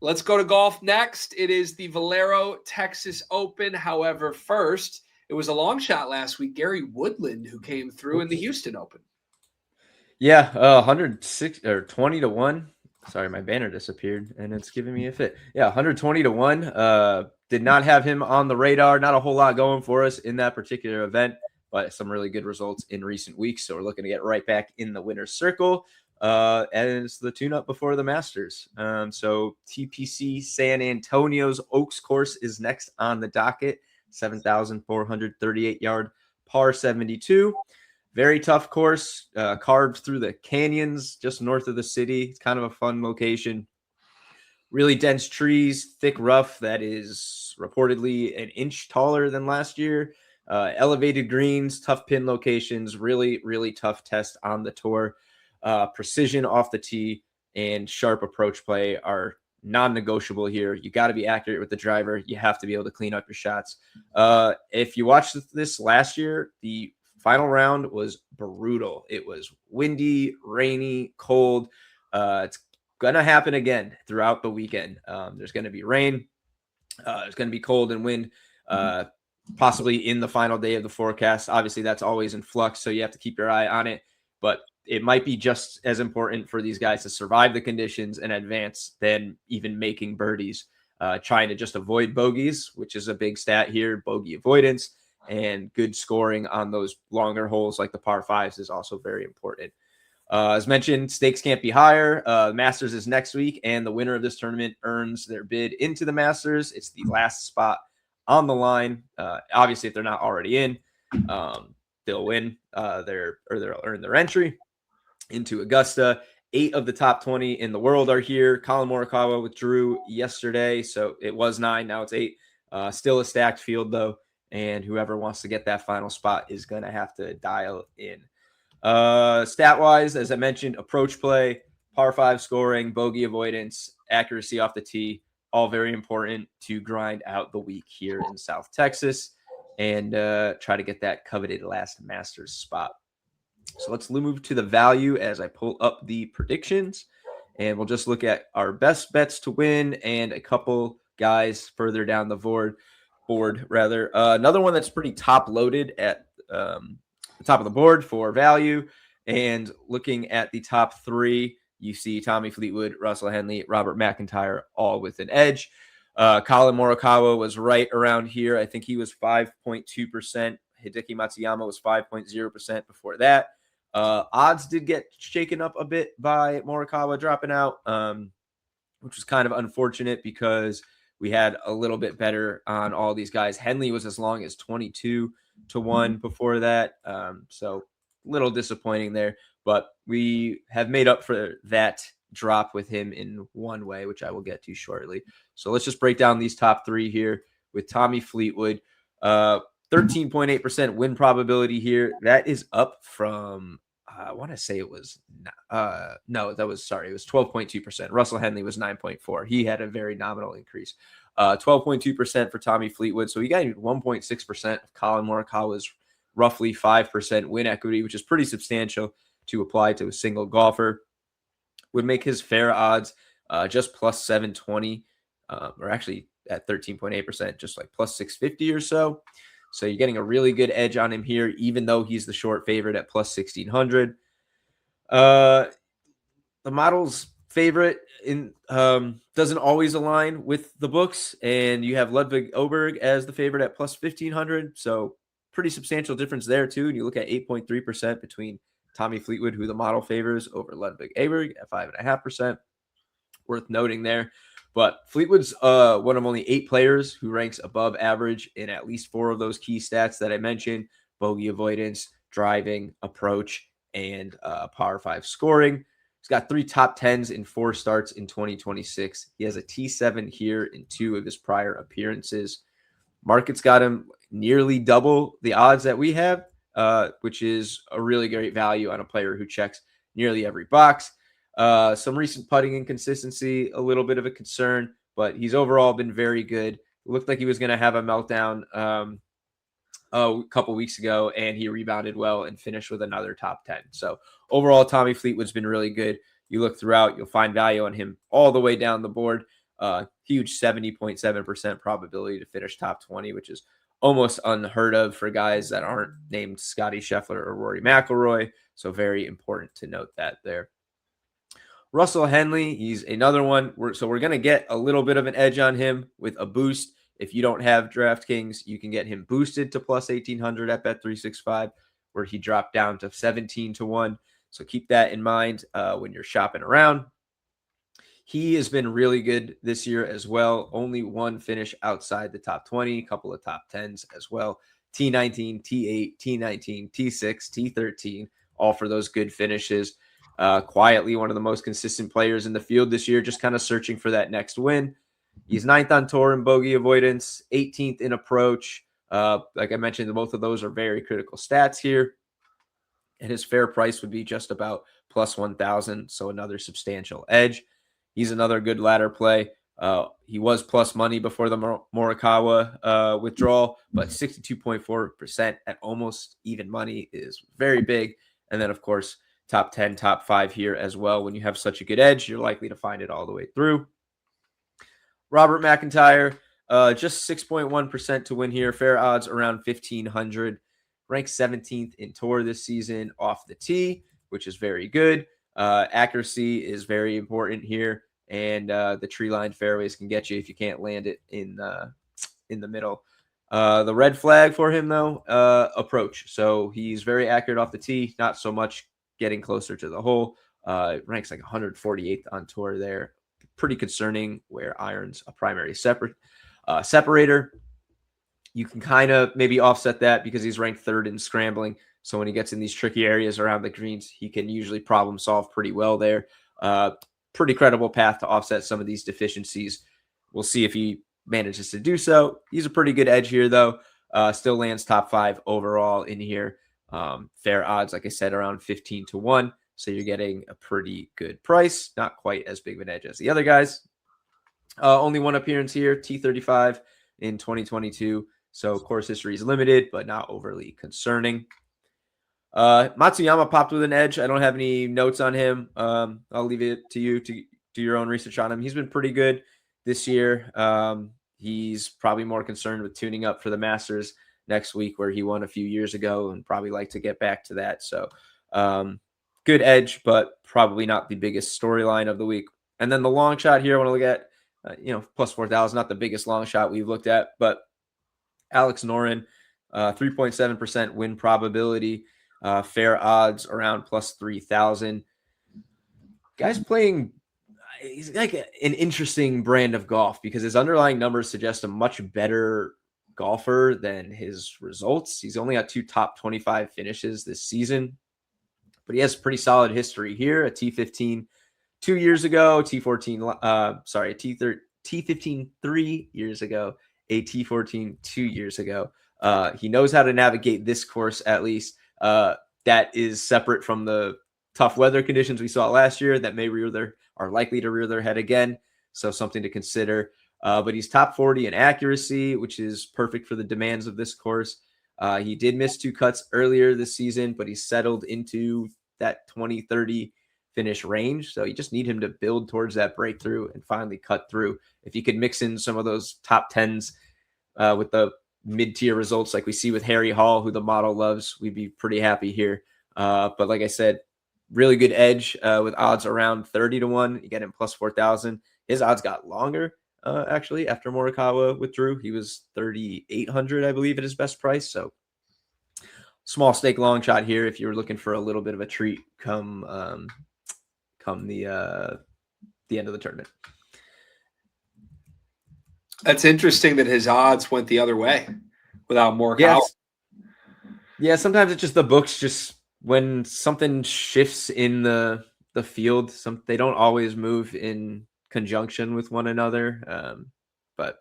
Let's go to golf next. It is the Valero Texas Open. However, first, it was a long shot last week. Gary Woodland, who came through in the Houston Open. Yeah, 106 or 20 to 1. Sorry, my banner disappeared and it's giving me a fit. Yeah, 120 to 1. Did not have him on the radar. Not a whole lot going for us in that particular event, but some really good results in recent weeks. So we're looking to get right back in the winner's circle. And it's the tune-up before the Masters. So TPC San Antonio's Oaks course is next on the docket. 7,438-yard par 72. Very tough course, carved through the canyons just north of the city. It's kind of a fun location. Really dense trees, thick rough that is reportedly an inch taller than last year. Elevated greens, tough pin locations, really, really tough test on the tour. Precision off the tee and sharp approach play are non-negotiable here. You got to be accurate with the driver. You have to be able to clean up your shots. If you watched this last year, the final round was brutal. It was windy, rainy, cold. It's going to happen again throughout the weekend. There's going to be rain. There's going to be cold and wind, possibly in the final day of the forecast. Obviously, that's always in flux, so you have to keep your eye on it. But it might be just as important for these guys to survive the conditions and advance than even making birdies, trying to just avoid bogeys, which is a big stat here, bogey avoidance. And good scoring on those longer holes like the par fives is also very important. As mentioned, stakes can't be higher. Masters is next week, and the winner of this tournament earns their bid into the Masters. It's the last spot on the line. Obviously, if they're not already in, they'll win. They'll earn their entry into Augusta. 8 of the top 20 in the world are here. Collin Morikawa withdrew yesterday, so it was 9. Now it's 8. Still a stacked field, though. And whoever wants to get that final spot is going to have to dial in. Stat-wise, as I mentioned, approach play, par 5 scoring, bogey avoidance, accuracy off the tee, all very important to grind out the week here in South Texas and try to get that coveted last Masters spot. So let's move to the value as I pull up the predictions. And we'll just look at our best bets to win and a couple guys further down the board. Another one that's pretty top loaded at the top of the board for value. And looking at the top 3, you see Tommy Fleetwood, Russell Henley, Robert McIntyre, all with an edge. Collin Morikawa was right around here. I think he was 5.2%. Hideki Matsuyama was 5.0% before that. Odds did get shaken up a bit by Morikawa dropping out, which was kind of unfortunate because we had a little bit better on all these guys. Henley was as long as 22 to 1 before that. So a little disappointing there, but we have made up for that drop with him in one way, which I will get to shortly. So let's just break down these top 3 here with Tommy Fleetwood. 13.8% win probability here. That is up from, I want to say it was, it was 12.2%. Russell Henley was 9.4. He had a very nominal increase. 12.2% for Tommy Fleetwood. So he got 1.6% of Collin Morikawa's roughly 5% win equity, which is pretty substantial to apply to a single golfer. Would make his fair odds just plus 720, or actually at 13.8%, just like plus 650 or so. So you're getting a really good edge on him here, even though he's the short favorite at plus 1,600. The model's favorite doesn't always align with the books, and you have Ludwig Oberg as the favorite at plus 1,500. So pretty substantial difference there too. And you look at 8.3% between Tommy Fleetwood, who the model favors, over Ludwig Oberg at 5.5%. Worth noting there. But Fleetwood's one of only 8 players who ranks above average in at least 4 of those key stats that I mentioned: bogey avoidance, driving, approach, and par 5 scoring. He's got 3 top 10s in 4 starts in 2026. He has a T7 here in 2 of his prior appearances. Market's got him nearly double the odds that we have, which is a really great value on a player who checks nearly every box. Some recent putting inconsistency, a little bit of a concern, but he's overall been very good. It looked like he was going to have a meltdown a couple weeks ago, and he rebounded well and finished with another top 10. So overall, Tommy Fleetwood's been really good. You look throughout, you'll find value on him all the way down the board. Huge 70.7% probability to finish top 20, which is almost unheard of for guys that aren't named Scotty Scheffler or Rory McIlroy. So very important to note that there. Russell Henley, he's another one. We're going to get a little bit of an edge on him with a boost. If you don't have DraftKings, you can get him boosted to plus 1,800 at Bet365, where he dropped down to 17-1. So keep that in mind when you're shopping around. He has been really good this year as well. Only one finish outside the top 20, a couple of top 10s as well. T19, T8, T19, T6, T13, all for those good finishes. Quietly one of the most consistent players in the field this year, just kind of searching for that next win. He's 9th on tour in bogey avoidance, 18th in approach. Like I mentioned, both of those are very critical stats here. And his fair price would be just about plus 1,000, so another substantial edge. He's another good ladder play. He was plus money before the Morikawa withdrawal, but 62.4% at almost even money is very big. And then, of course, top 10, top 5 here as well. When you have such a good edge, you're likely to find it all the way through. Robert McIntyre, just 6.1% to win here. Fair odds around 1,500. Ranked 17th in tour this season off the tee, which is very good. Accuracy is very important here, and the tree-lined fairways can get you if you can't land it in the middle. The red flag for him, though, approach. So he's very accurate off the tee, not so much getting closer to the hole. Ranks like 148th on tour there. Pretty concerning where iron's a primary separator. You can kind of maybe offset that because he's ranked 3rd in scrambling. So when he gets in these tricky areas around the greens, he can usually problem solve pretty well there. Pretty credible path to offset some of these deficiencies. We'll see if he manages to do so. He's a pretty good edge here, though. Still lands top 5 overall in here. Fair odds, like I said, around 15-1. So you're getting a pretty good price. Not quite as big of an edge as the other guys. Only one appearance here, T35 in 2022. So course history is limited, but not overly concerning. Matsuyama popped with an edge. I don't have any notes on him. I'll leave it to you to do your own research on him. He's been pretty good this year. He's probably more concerned with tuning up for the Masters next week, where he won a few years ago, and probably like to get back to that. So good edge, but probably not the biggest storyline of the week. And then the long shot here, I want to look at, plus 4,000, not the biggest long shot we've looked at, but Alex Noren, 3.7% win probability, fair odds around plus 3,000. Guy's playing, he's like an interesting brand of golf because his underlying numbers suggest a much better golfer than his results. He's only got 2 top 25 finishes this season, but he has pretty solid history here. A T15 2 years ago, T15 3 years ago, a T14 2 years ago. He knows how to navigate this course, at least. That is separate from the tough weather conditions we saw last year that are likely to rear their head again. So something to consider. But he's top 40 in accuracy, which is perfect for the demands of this course. He did miss 2 cuts earlier this season, but he's settled into that 20-30 finish range. So you just need him to build towards that breakthrough and finally cut through. If you could mix in some of those top 10s with the mid-tier results like we see with Harry Hall, who the model loves, we'd be pretty happy here. But like I said, really good edge with odds around 30-1. You get him plus 4,000. His odds got longer, actually, after Morikawa withdrew. He was 3,800, I believe, at his best price. So small stake long shot here if you were looking for a little bit of a treat come the end of the tournament. That's interesting that his odds went the other way without Morikawa. Yeah, sometimes it's just the books. Just when something shifts in the field, they don't always move in conjunction with one another. But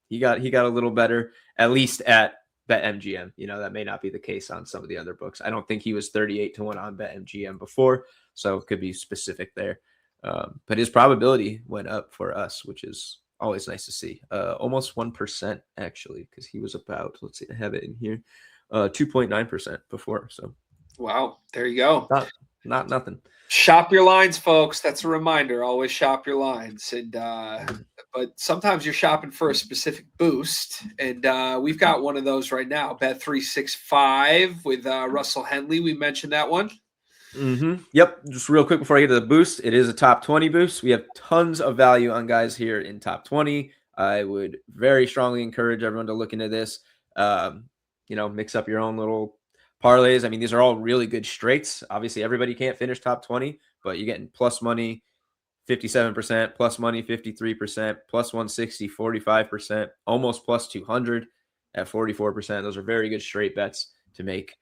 he got a little better, at least at BetMGM. That may not be the case on some of the other books. I don't think he was 38-1 on BetMGM before, so it could be specific there. But his probability went up for us, which is always nice to see. Almost 1% actually, because he was about, let's see, I have it in here, 2.9% before. So wow, there you go. Not nothing. Shop your lines, folks. That's a reminder. Always shop your lines. And but sometimes you're shopping for a specific boost, and we've got one of those right now. Bet365 with Russell Henley. We mentioned that one. Yep. Just real quick before I get to the boost, it is a top 20 boost. We have tons of value on guys here in top 20. I would very strongly encourage everyone to look into this. Mix up your own little parlays. I mean, these are all really good straights. Obviously, everybody can't finish top 20, but you're getting plus money 57%, plus money 53%, plus 160 45%, almost plus 200 at 44%. Those are very good straight bets to make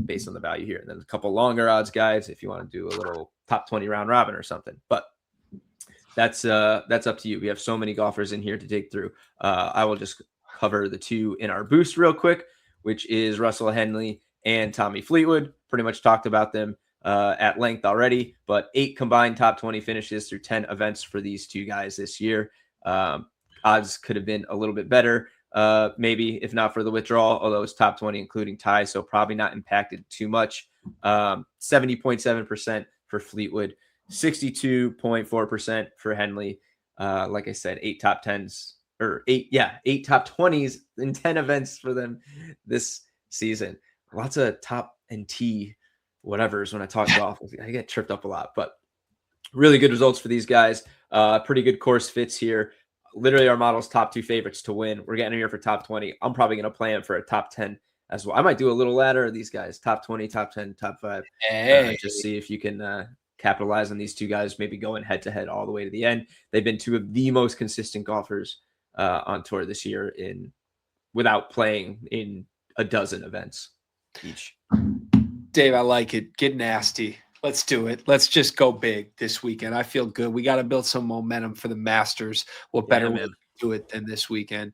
based on the value here. And then a couple longer odds guys if you want to do a little top 20 round robin or something. But that's up to you. We have so many golfers in here to dig through. I will just cover the two in our boost real quick, which is Russell Henley and Tommy Fleetwood. Pretty much talked about them at length already, but 8 combined top 20 finishes through 10 events for these two guys this year. Odds could have been a little bit better, maybe if not for the withdrawal, although it's top 20, including ties, so probably not impacted too much. 70.7% for Fleetwood, 62.4% for Henley. Like I said, 8 top 10s or 8 top 20s in 10 events for them this season. Lots of top and T whatevers when I talk golf. I get tripped up a lot, but really good results for these guys. Pretty good course fits here. Literally our model's top 2 favorites to win. We're getting here for top 20. I'm probably going to play them for a top 10 as well. I might do a little ladder of these guys, top 20, top 10, top 5. Just see if you can capitalize on these two guys, maybe going head to head all the way to the end. They've been 2 of the most consistent golfers on tour this year without playing in a dozen events each. Dave, I like it. Get nasty. Let's do it. Let's just go big this weekend. I feel good. We got to build some momentum for the Masters. What better way to do it than this weekend?